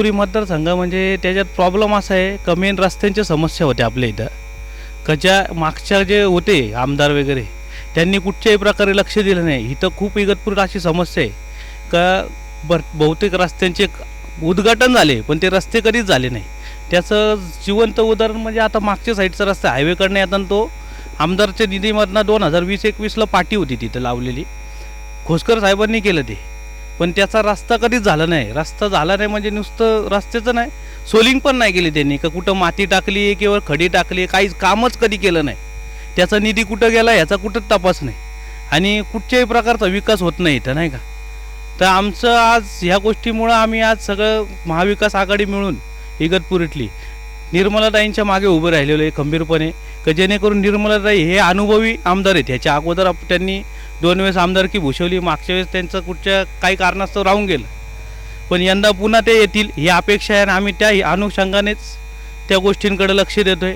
इगतपुरी मतदारसंघ म्हणजे त्याच्यात प्रॉब्लेम असा आहे का मेन रस्त्यांच्या समस्या होत्या आपल्या इथं, का ज्या मागच्या जे होते आमदार वगैरे त्यांनी कुठच्याही प्रकारे लक्ष दिलं नाही. इथं खूप इगतपुरीत अशी समस्या आहे का बहुतेक रस्त्यांचे उद्घाटन झाले पण ते रस्ते कधीच झाले नाही. त्याचं जिवंत उदाहरण म्हणजे आता मागच्या साईडचा रस्ता हायवेकडनं येताना तो आमदारच्या निधीमधनं 2020-21ला पाटी होती तिथं लावलेली, खोसकर साहेबांनी केलं ते, पण त्याचा रस्ता कधीच झाला नाही. रस्ता झाला नाही म्हणजे नुसतं रस्त्याचं नाही, सोलिंग पण नाही केली त्यांनी, का कुठं माती टाकली किंवा खडी टाकली, काहीच कामच कधी केलं नाही. त्याचा निधी कुठं गेला याचा कुठंच तपास नाही आणि कुठच्याही प्रकारचा विकास होत नाही इथं, नाही का. तर आमचं आज ह्या गोष्टीमुळं आम्ही आज सगळं महाविकास आघाडी मिळून इगतपुरीतली निर्मलाताईंच्या मागे उभे राहिलेलो आहे खंबीरपणे, का जेणेकरून निर्मलाताई हे अनुभवी आमदार आहेत. ह्याच्या अगोदर त्यांनी 2 वेळेस आमदारकी भूषवली, मागच्या वेळेस त्यांचं कुठच्या काही कारणास्तव राहून गेलं, पण यंदा पुन्हा ते येतील ही अपेक्षा आहे आणि आम्ही त्या अनुषंगानेच त्या गोष्टींकडे लक्ष देतो आहे.